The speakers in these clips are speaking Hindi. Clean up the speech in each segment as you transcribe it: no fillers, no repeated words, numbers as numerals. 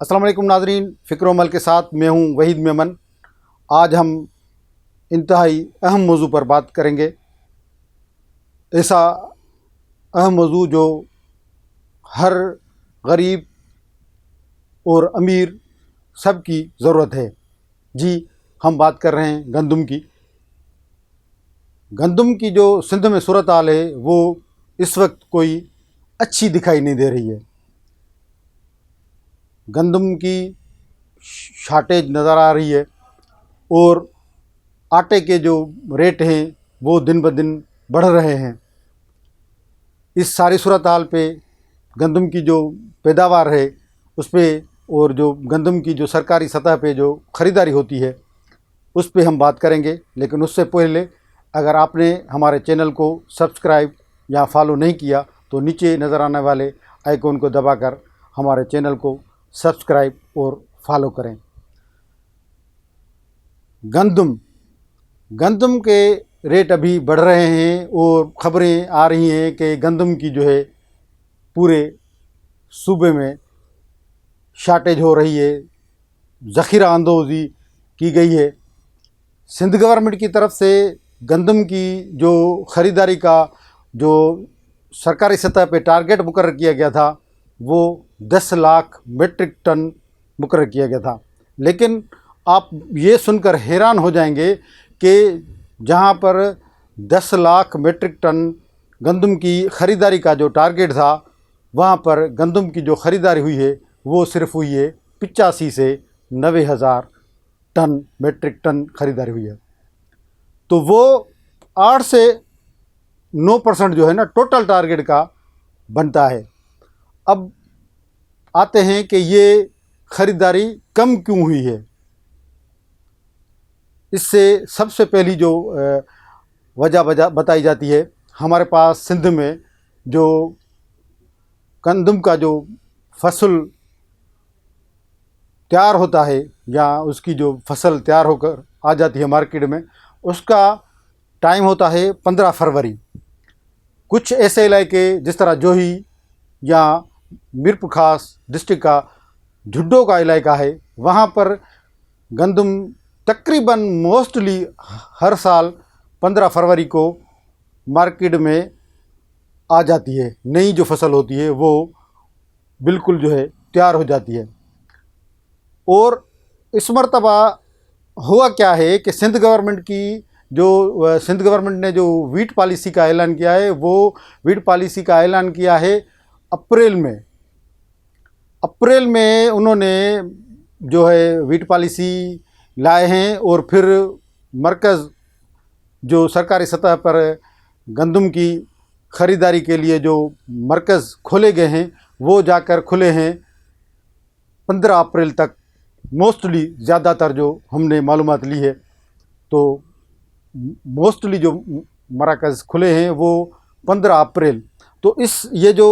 अस्सलाम वालेकुम नाज़रीन, फ़िक्र अमल के साथ मैं हूं वहीद मेमन। आज हम इंतहाई अहम मौजू पर बात करेंगे। ऐसा अहम मौजू जो हर गरीब और अमीर सब की ज़रूरत है। जी, हम बात कर रहे हैं गंदम की। गंदम की जो सिंध में सूरत हाल है वो इस वक्त कोई अच्छी दिखाई नहीं दे रही है। गंदम की शार्टेज नज़र आ रही है और आटे के जो रेट हैं वो दिन ब दिन बढ़ रहे हैं। इस सारी सूरत हाल पे गंदम की जो पैदावार है उस पर और जो गंदम की जो सरकारी सतह पे जो ख़रीदारी होती है उस पे हम बात करेंगे। लेकिन उससे पहले अगर आपने हमारे चैनल को सब्सक्राइब या फॉलो नहीं किया तो नीचे नज़र आने वाले आइकॉन को दबाकर हमारे चैनल को सब्सक्राइब और फॉलो करें। गंदम के रेट अभी बढ़ रहे हैं और ख़बरें आ रही हैं कि गंदम की जो है पूरे सूबे में शार्टेज हो रही है, ज़ख़ीरा अंदोज़ी की गई है। सिंध गवर्नमेंट की तरफ से गंदम की जो ख़रीदारी का जो सरकारी सतह पे टारगेट मुकर्रर किया गया था वो 10 लाख मेट्रिक टन मुकर्रर किया गया था। लेकिन आप ये सुनकर हैरान हो जाएंगे कि जहाँ पर 10 लाख मेट्रिक टन गंदम की ख़रीदारी का जो टारगेट था वहाँ पर गंदम की जो ख़रीदारी हुई है वो सिर्फ हुई है 85 से 90 हज़ार टन मेट्रिक टन ख़रीदारी हुई है। तो वो 8 से 9% जो है ना टोटल टारगेट का बनता है। अब आते हैं कि ये ख़रीदारी कम क्यों हुई है। इससे सबसे पहली जो वजह बताई जाती है, हमारे पास सिंध में जो गंदम का जो फसल तैयार होता है या उसकी जो फसल तैयार होकर आ जाती है मार्केट में, उसका टाइम होता है 15 फरवरी। कुछ ऐसे इलाके जिस तरह जोही या मिरप खास डिस्ट्रिक्ट का झुड्डो का इलाका है वहाँ पर गंदम तकरीबन मोस्टली हर साल 15 फरवरी को मार्केट में आ जाती है। नई जो फसल होती है वो बिल्कुल जो है तैयार हो जाती है। और इस मरतबा हुआ क्या है कि सिंध गवर्नमेंट ने जो वीट पॉलिसी का ऐलान किया है वो वीट पॉलिसी का ऐलान किया है अप्रैल में उन्होंने जो है वीट पॉलिसी लाए हैं और फिर मरकज़ जो सरकारी सतह पर गंदम की ख़रीदारी के लिए जो मरकज़ खोले गए हैं वो जाकर खुले हैं 15 अप्रैल तक। मोस्टली ज़्यादातर जो हमने मालूमात ली है तो मोस्टली जो मराकज़ खुले हैं वो 15 अप्रैल। तो ये जो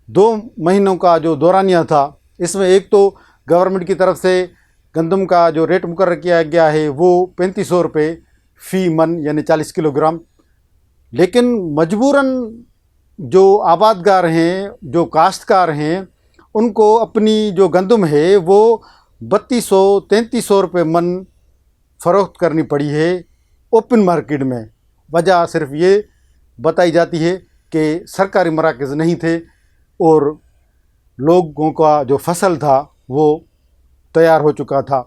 2 महीनों का जो दौरानिया था इसमें एक तो गवर्नमेंट की तरफ से गंदम का जो रेट मुकर्रर किया गया है वो 3500 रुपये फ़ी मन यानी 40 किलोग्राम। लेकिन मजबूरन जो आबादगार हैं, जो काश्तकार हैं, उनको अपनी जो गंदम है वो 3200-3300 रुपये मन फ़रोख्त करनी पड़ी है ओपन मार्केट में। वजह सिर्फ ये बताई जाती है कि सरकारी मराकज़ नहीं थे और लोगों का जो फसल था वो तैयार हो चुका था,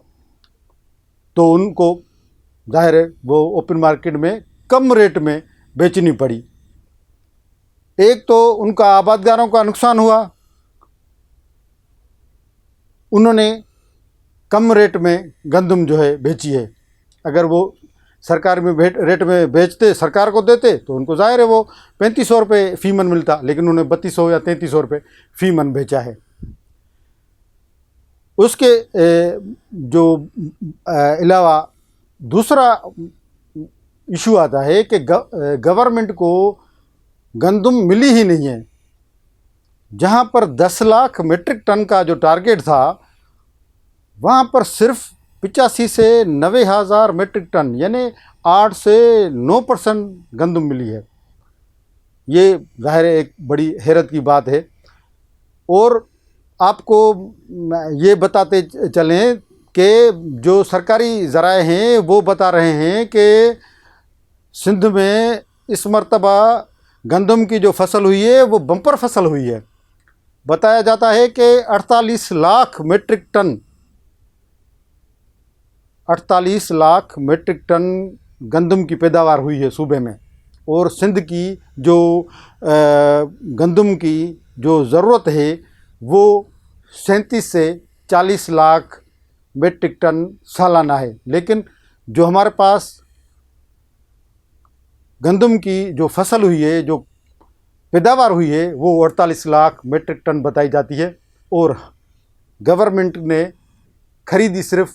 तो उनको जाहिर है वो ओपन मार्केट में कम रेट में बेचनी पड़ी। एक तो उनका आबादगारों का नुकसान हुआ, उन्होंने कम रेट में गंदम जो है बेची है। अगर वो सरकार में रेट में बेचते, सरकार को देते, तो उनको जाहिर है वो 3500 रुपये फ़ी मन मिलता, लेकिन उन्होंने 3200 या 3300 रुपये फ़ी मन बेचा है। उसके जो अलावा दूसरा इशू आता है कि गवर्नमेंट को गंदम मिली ही नहीं है। जहाँ पर 10 लाख मेट्रिक टन का जो टारगेट था वहाँ पर सिर्फ 85 से 90 हज़ार मेट्रिक टन यानी 8 से 9% गंदम मिली है। ये ज़ाहिर है एक बड़ी हैरत की बात है। और आपको ये बताते चलें कि जो सरकारी ज़राए हैं वो बता रहे हैं कि सिंध में इस मर्तबा गंदम की जो फसल हुई है वो बम्पर फसल हुई है। बताया जाता है कि 48 lakh metric ton 48 lakh metric ton गंदम की पैदावार हुई है सूबे में। और सिंध की जो गंदम की जो ज़रूरत है वो 37 से 40 लाख मेट्रिक टन सालाना है। लेकिन जो हमारे पास गंदम की जो फसल हुई है, जो पैदावार हुई है, वो 48 लाख मेट्रिक टन बताई जाती है। और गवर्नमेंट ने खरीदी सिर्फ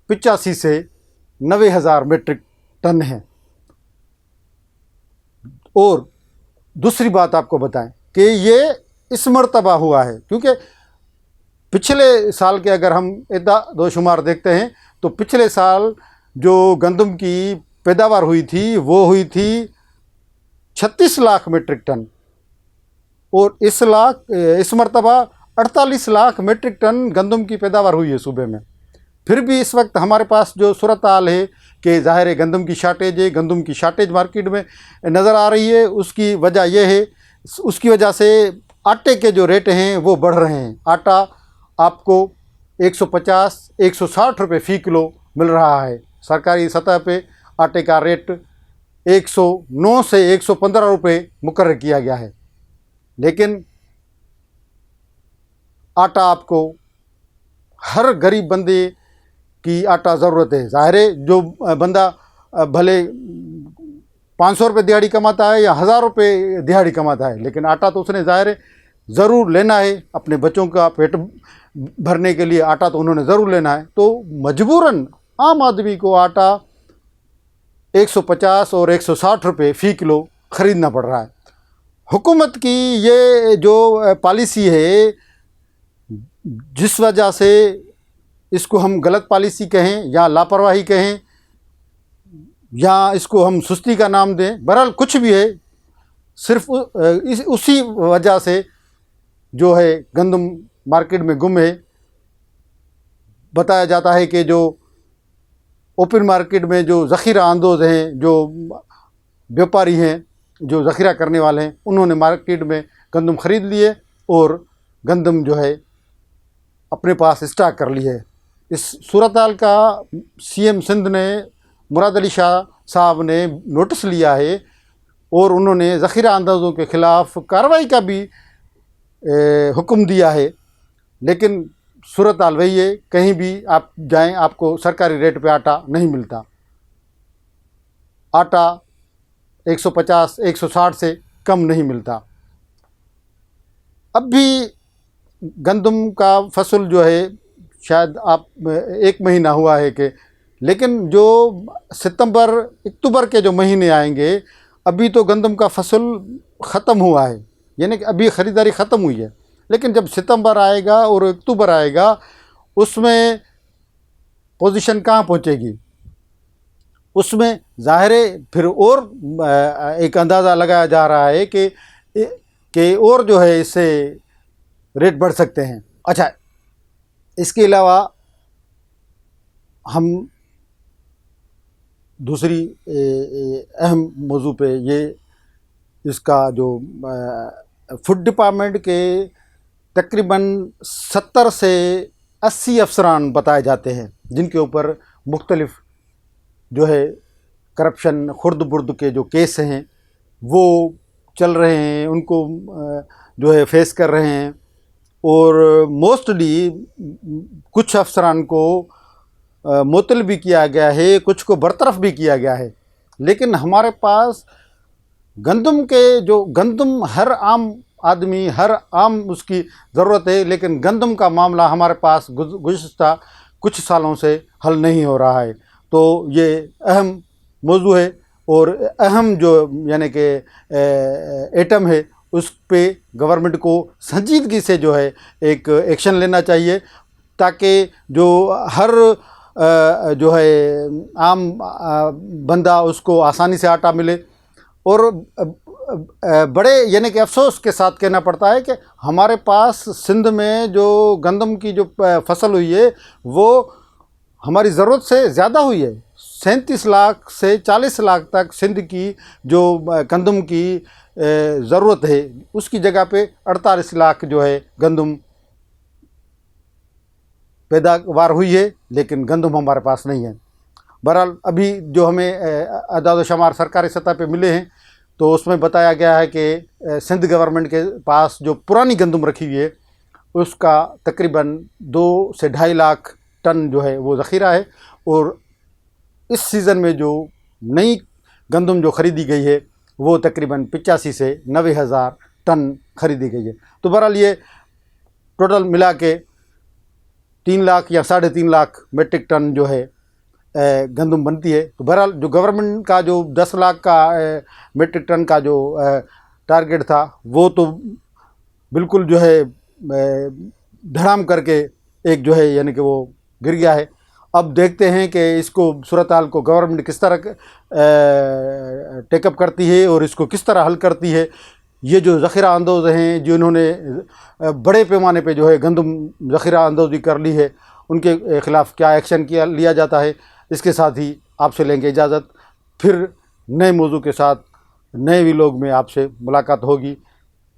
85 से 90 हज़ार मेट्रिक टन है। और दूसरी बात आपको बताएं कि ये इस मर्तबा हुआ है क्योंकि पिछले साल के अगर हम दो शुमार देखते हैं तो पिछले साल जो गंदम की पैदावार हुई थी वो हुई थी 36 लाख मेट्रिक टन और इस मर्तबा 48 लाख मेट्रिक टन गंदम की पैदावार हुई है सूबे में। फिर भी इस वक्त हमारे पास जो सूरत हाल है कि ज़ाहिर है गंदम की शार्टेज है, गंदम की शार्टेज मार्केट में नज़र आ रही है। उसकी वजह यह है, उसकी वजह से आटे के जो रेट हैं वो बढ़ रहे हैं। आटा आपको 150-160 रुपये फ़ी किलो मिल रहा है। सरकारी सतह पे आटे का रेट 109 से 115 रुपये मुकर्रर किया गया है। लेकिन आटा आपको हर गरीब बंदे की आटा ज़रूरत है। ज़ाहिर है जो बंदा भले 500 रुपये दिहाड़ी कमाता है या 1000 रुपये दिहाड़ी कमाता है, लेकिन आटा तो उसने ज़ाहिर है ज़रूर लेना है। अपने बच्चों का पेट भरने के लिए आटा तो उन्होंने ज़रूर लेना है। तो मजबूरन आम आदमी को आटा 150 और 160 रुपये फ़ी किलो ख़रीदना पड़ रहा है। हुकूमत की ये जो पॉलिसी है, जिस वजह से इसको हम गलत पॉलिसी कहें या लापरवाही कहें या इसको हम सुस्ती का नाम दें, बहरहाल कुछ भी है, सिर्फ उसी वजह से जो है गंदम मार्केट में गुम है। बताया जाता है कि जो ओपन मार्केट में जो ज़ख़ीरा अंदोज़ हैं, जो व्यापारी हैं, जो ज़ख़ीरा करने वाले हैं, उन्होंने मार्केट में गंदम ख़रीद लिए और गंदम जो है अपने पास स्टॉक कर ली है। इस सूरत हाल का सीएम सिंध ने मुराद अली शाह साहब ने नोटिस लिया है और उन्होंने ज़ख़ीरा अंदाज़ों के ख़िलाफ़ कार्रवाई का भी हुक्म दिया है। लेकिन सूरत हाल वही है, कहीं भी आप जाएं आपको सरकारी रेट पे आटा नहीं मिलता। आटा 150-160 से कम नहीं मिलता। अब भी गंदम का फसल जो है शायद आप 1 महीना हुआ है कि, लेकिन जो सितंबर अक्टूबर के जो महीने आएंगे, अभी तो गंदम का फसल ख़त्म हुआ है, यानी कि अभी ख़रीदारी ख़त्म हुई है। लेकिन जब सितंबर आएगा और अक्टूबर आएगा, उसमें पोजीशन कहाँ पहुँचेगी, उसमें ज़ाहिर है फिर और एक अंदाज़ा लगाया जा रहा है कि और जो है इससे रेट बढ़ सकते हैं। अच्छा, इसके अलावा हम दूसरी अहम मौजू पे ये इसका जो फूड डिपार्टमेंट के तकरीबन 70 से 80 अफसरान बताए जाते हैं जिनके ऊपर मुख्तलिफ जो है करप्शन खुर्द बुर्द के जो केस हैं वो चल रहे हैं, उनको जो है फेस कर रहे हैं। और मोस्टली कुछ अफसरान को मुअत्तल भी किया गया है, कुछ को बरतरफ भी किया गया है। लेकिन हमारे पास गंदम हर आम आदमी, हर आम उसकी ज़रूरत है, लेकिन गंदम का मामला हमारे पास गुज़श्ता कुछ सालों से हल नहीं हो रहा है। तो ये अहम मौजू है और अहम जो यानी कि एटम है, उस पे गवर्नमेंट को संजीदगी से जो है एक एक्शन लेना चाहिए ताकि जो हर जो है आम बंदा उसको आसानी से आटा मिले। और बड़े यानी कि अफसोस के साथ कहना पड़ता है कि हमारे पास सिंध में जो गंदम की जो फसल हुई है वो हमारी ज़रूरत से ज़्यादा हुई है। 37 लाख से 40 लाख तक सिंध की जो गंदम की ज़रूरत है उसकी जगह पे 48 लाख जो है गंदम पैदावार हुई है, लेकिन गंदम हमारे पास नहीं है। बहरहाल अभी जो हमें अदाद शुमार सरकारी सतह पे मिले हैं तो उसमें बताया गया है कि सिंध गवर्नमेंट के पास जो पुरानी गंदम रखी हुई है उसका तकरीबन 2 से 2.5 लाख टन जो है वो ज़ख़ीरा है, और इस सीज़न में जो नई गंदम जो ख़रीदी गई है वो तकरीबन 85 से 90 हज़ार टन ख़रीदी गई है। तो बहरहाल ये टोटल मिला के 3 लाख या 3.5 लाख मेट्रिक टन जो है गंदम बनती है। तो बहरहाल जो गवर्नमेंट का जो 10 लाख का मेट्रिक टन का जो टारगेट था वो तो बिल्कुल जो है धड़ाम करके एक जो है यानी कि वो गिर गया है। अब देखते हैं कि इसको सूरत हाल को गवर्नमेंट किस तरह टेकअप करती है और इसको किस तरह हल करती है। ये जो ज़ख़ीरा अंदोज़ हैं जिन्होंने बड़े पैमाने पे जो है गंदम ज़ख़ीरा अंदोज़ी कर ली है उनके ख़िलाफ़ क्या एक्शन लिया जाता है। इसके साथ ही आपसे लेंगे इजाज़त, फिर नए मौजू के साथ नए व्लॉग में आपसे मुलाकात होगी।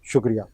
शुक्रिया।